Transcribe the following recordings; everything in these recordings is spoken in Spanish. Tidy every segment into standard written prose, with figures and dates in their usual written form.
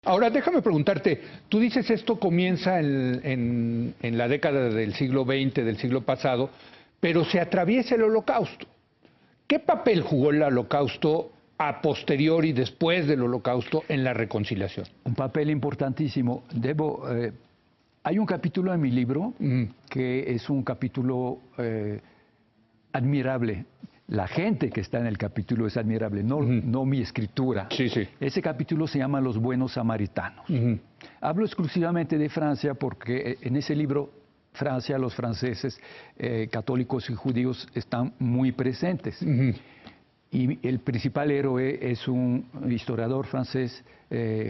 Ahora, déjame preguntarte, tú dices esto comienza en la década del siglo XX, del siglo pasado, pero se atraviesa el Holocausto. ¿Qué papel jugó el Holocausto a posteriori, después del Holocausto, en la reconciliación? Un papel importantísimo. Hay un capítulo en mi libro que es un capítulo admirable. La gente que está en el capítulo es admirable, no mi escritura. Sí, sí. Ese capítulo se llama Los Buenos Samaritanos. Hablo exclusivamente de Francia porque en ese libro Francia, los franceses, católicos y judíos están muy presentes. Y el principal héroe es un historiador francés,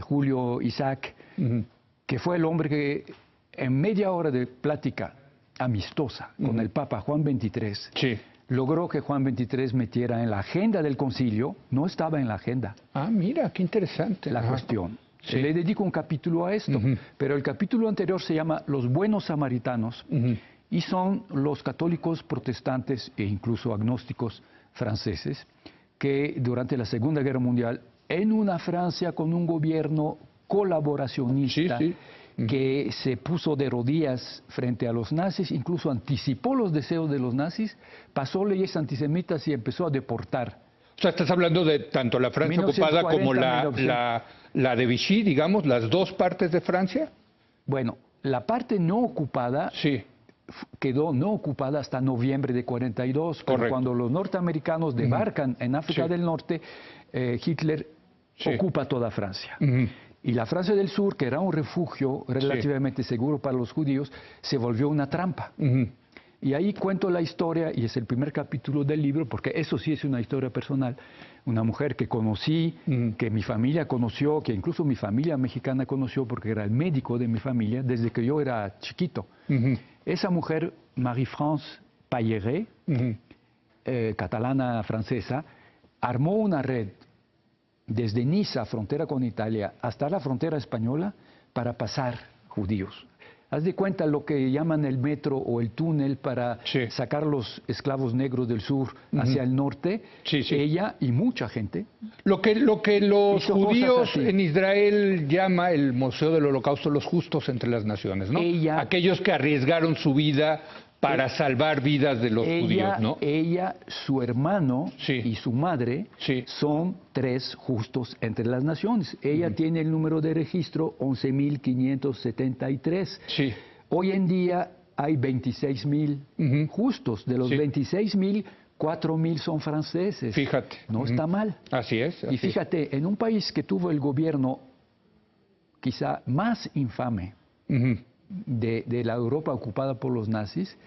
Julio Isaac, que fue el hombre que en media hora de plática amistosa con el Papa Juan XXIII, logró que Juan XXIII metiera en la agenda del concilio, no estaba en la agenda. Ah, mira, qué interesante. La cuestión. Sí. Le dedico un capítulo a esto, pero el capítulo anterior se llama Los Buenos Samaritanos y son los católicos protestantes e incluso agnósticos franceses que durante la Segunda Guerra Mundial, en una Francia con un gobierno colaboracionista, que se puso de rodillas frente a los nazis, incluso anticipó los deseos de los nazis, pasó leyes antisemitas y empezó a deportar. O sea, estás hablando de tanto la Francia ocupada como la de Vichy, digamos, las dos partes de Francia. Bueno, la parte no ocupada quedó no ocupada hasta noviembre de 42, pero cuando los norteamericanos debarcan en África del Norte, Hitler ocupa toda Francia. Y la Francia del Sur, que era un refugio relativamente seguro para los judíos, se volvió una trampa. Y ahí cuento la historia, y es el primer capítulo del libro, porque eso sí es una historia personal. Una mujer que conocí, que mi familia conoció, que incluso mi familia mexicana conoció, porque era el médico de mi familia desde que yo era chiquito. Esa mujer, Marie-France Payeret, catalana francesa, armó una red desde Niza, frontera con Italia, hasta la frontera española para pasar judíos. Haz de cuenta lo que llaman el metro o el túnel para sacar los esclavos negros del sur hacia el norte. Ella y mucha gente. Lo que los judíos en Israel llama el Museo del Holocausto los justos entre las naciones, ¿no? Aquellos que arriesgaron su vida para salvar vidas de los judíos, ¿no? Ella, su hermano y su madre son tres justos entre las naciones. Ella tiene el número de registro 11.573. Hoy en día hay 26.000 justos. De los 26.000, 4.000 son franceses. Fíjate. No está mal. Así es. Y fíjate, en un país que tuvo el gobierno quizá más infame de la Europa ocupada por los nazis,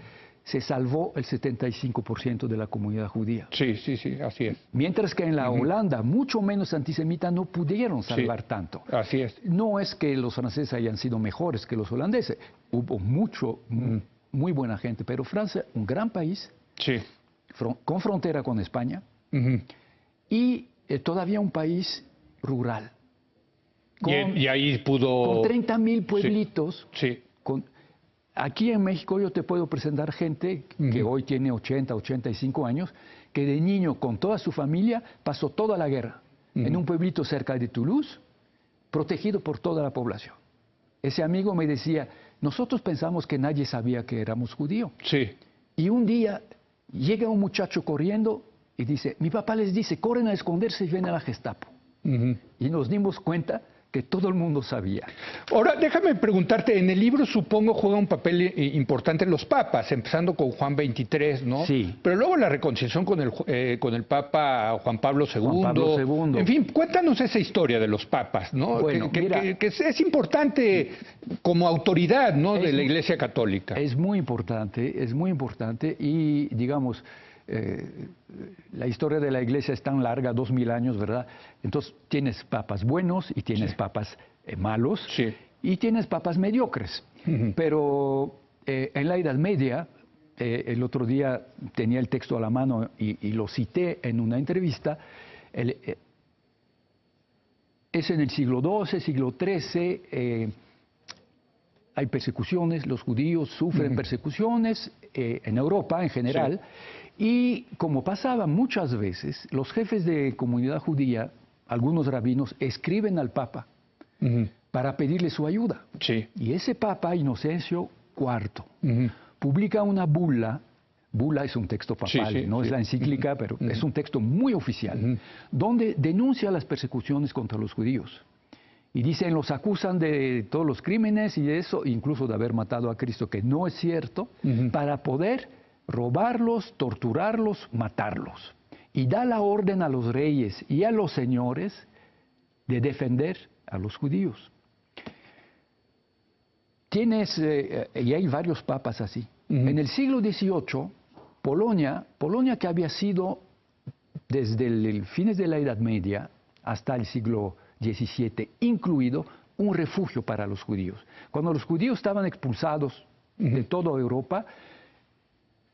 se salvó el 75% de la comunidad judía. Sí, así es. Mientras que en la Holanda, mucho menos antisemita, no pudieron salvar tanto. Así es. No es que los franceses hayan sido mejores que los holandeses. Hubo muy buena gente, pero Francia, un gran país, con frontera con España, y todavía un país rural. Y ahí pudo... Con 30.000 pueblitos. Aquí en México yo te puedo presentar gente que hoy tiene 80, 85 años, que de niño con toda su familia pasó toda la guerra en un pueblito cerca de Toulouse, protegido por toda la población. Ese amigo me decía, nosotros pensamos que nadie sabía que éramos judíos. Y un día llega un muchacho corriendo y dice, mi papá les dice, corren a esconderse y ven a la Gestapo. Y nos dimos cuenta que todo el mundo sabía. Ahora, déjame preguntarte, en el libro supongo juega un papel importante los papas, empezando con Juan XXIII, ¿no? Pero luego la reconciliación con el Papa Juan Pablo II. En fin, cuéntanos esa historia de los papas, ¿no? Bueno, que es importante como autoridad, ¿no? de la Iglesia Católica. Es muy importante y, digamos, la historia de la Iglesia es tan larga, 2000 años, ¿verdad? Entonces tienes papas buenos y tienes papas malos y tienes papas mediocres. Pero en la Edad Media, el otro día tenía el texto a la mano y lo cité en una entrevista, es en el siglo XII, siglo XIII, hay persecuciones, los judíos sufren persecuciones en Europa en general. Y como pasaba muchas veces, los jefes de comunidad judía, algunos rabinos, escriben al Papa para pedirle su ayuda. Sí. Y ese Papa, Inocencio IV, publica una bula. Bula es un texto papal, no es la encíclica, pero es un texto muy oficial, donde denuncia las persecuciones contra los judíos. Y dicen, los acusan de todos los crímenes y de eso, incluso de haber matado a Cristo, que no es cierto, para poder robarlos, torturarlos, matarlos. Y da la orden a los reyes y a los señores de defender a los judíos. Y hay varios papas así. En el siglo XVIII, Polonia, que había sido desde el fines de la Edad Media hasta el siglo XVII, incluido un refugio para los judíos. Cuando los judíos estaban expulsados de toda Europa,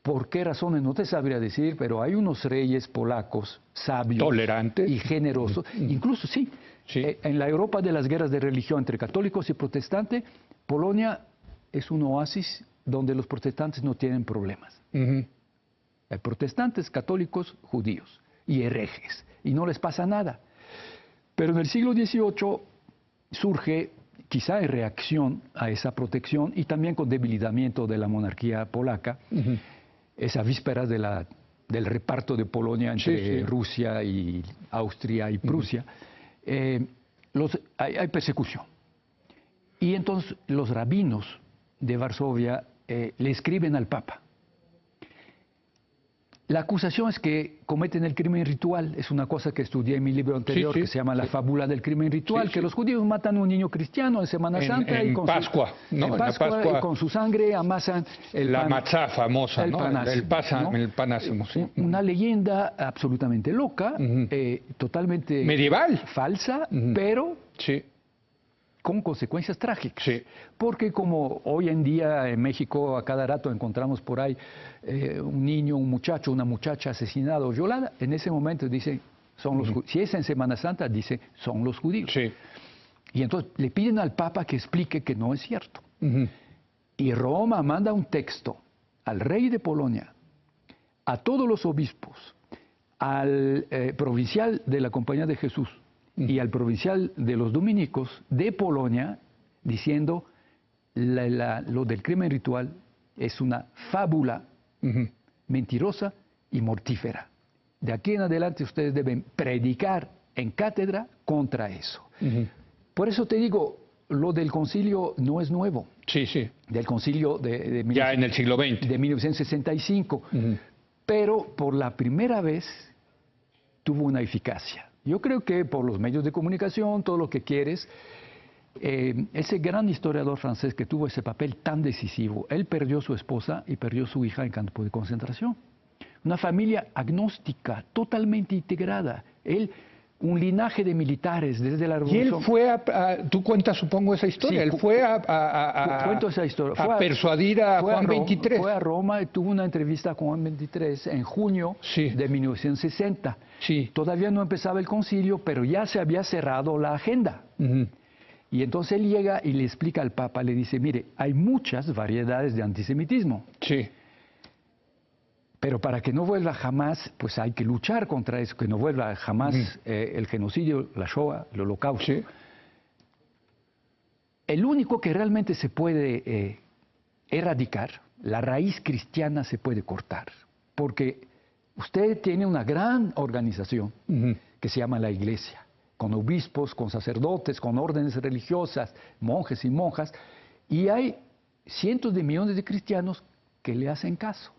¿por qué razones? No te sabría decir, pero hay unos reyes polacos sabios, tolerantes y generosos. Incluso, sí, en la Europa de las guerras de religión entre católicos y protestantes, Polonia es un oasis donde los protestantes no tienen problemas. Hay protestantes, católicos, judíos y herejes, y no les pasa nada. Pero en el siglo XVIII surge, quizá en reacción a esa protección y también con debilitamiento de la monarquía polaca, esa víspera del reparto de Polonia entre Rusia y Austria y Prusia, hay persecución. Y entonces los rabinos de Varsovia le escriben al Papa. La acusación es que cometen el crimen ritual. Es una cosa que estudié en mi libro anterior, que se llama La fábula del crimen ritual, que los judíos matan a un niño cristiano en Semana Santa y con Pascua, en Pascua, y con su sangre amasan la matzá famosa, el panásimo, el panásimo. Una leyenda absolutamente loca, totalmente medieval, falsa, pero con consecuencias trágicas. Porque como hoy en día en México a cada rato encontramos por ahí un niño, un muchacho, una muchacha asesinada o violada, en ese momento dicen, son los judíos. Si es en Semana Santa, dice, son los judíos. Y entonces le piden al Papa que explique que no es cierto. Y Roma manda un texto al rey de Polonia, a todos los obispos, al provincial de la Compañía de Jesús, y al provincial de los dominicos de Polonia, diciendo lo del crimen ritual es una fábula mentirosa y mortífera. De aquí en adelante ustedes deben predicar en cátedra contra eso. Por eso te digo, lo del concilio no es nuevo. Del concilio ya en el siglo XX. De 1965. Pero por la primera vez tuvo una eficacia. Yo creo que por los medios de comunicación, todo lo que quieres, ese gran historiador francés que tuvo ese papel tan decisivo, él perdió su esposa y perdió su hija en campo de concentración. Una familia agnóstica, totalmente integrada. Él, un linaje de militares desde la Revolución. Y él fue tú cuentas, supongo, esa historia. Él fue cuento esa historia. A persuadir a Juan XXIII. Fue a Roma y tuvo una entrevista con Juan XXIII en junio de 1960. Todavía no empezaba el concilio, pero ya se había cerrado la agenda. Y entonces él llega y le explica al Papa, le dice, mire, hay muchas variedades de antisemitismo. Pero para que no vuelva jamás, pues hay que luchar contra eso, que no vuelva jamás el genocidio, la Shoah, el Holocausto. El único que realmente se puede erradicar, la raíz cristiana se puede cortar, porque usted tiene una gran organización que se llama la Iglesia, con obispos, con sacerdotes, con órdenes religiosas, monjes y monjas, y hay cientos de millones de cristianos que le hacen caso.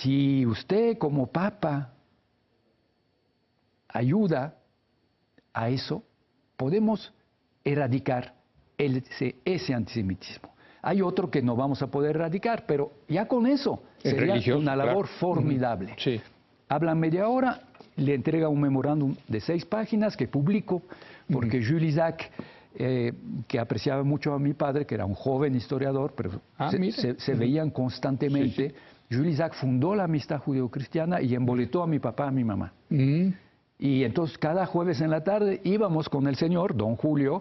Si usted como Papa ayuda a eso, podemos erradicar ese antisemitismo. Hay otro que no vamos a poder erradicar, pero ya con eso sería una labor formidable. Hablan media hora, le entrega un memorándum de 6 páginas que publico, porque Jules Isaac, que apreciaba mucho a mi padre, que era un joven historiador, pero se veían constantemente. Jules Isaac fundó la amistad judeo-cristiana y emboletó a mi papá, a mi mamá. Y entonces cada jueves en la tarde íbamos con el señor, don Julio,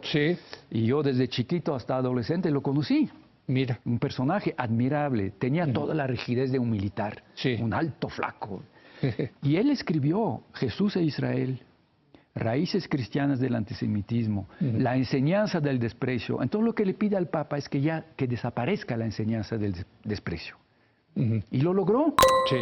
y yo desde chiquito hasta adolescente lo conocí. Mira. Un personaje admirable, tenía toda la rigidez de un militar, un alto flaco. Y él escribió Jesús e Israel, raíces cristianas del antisemitismo, la enseñanza del desprecio. Entonces lo que le pide al Papa es que desaparezca la enseñanza del desprecio. Y lo logró. Sí.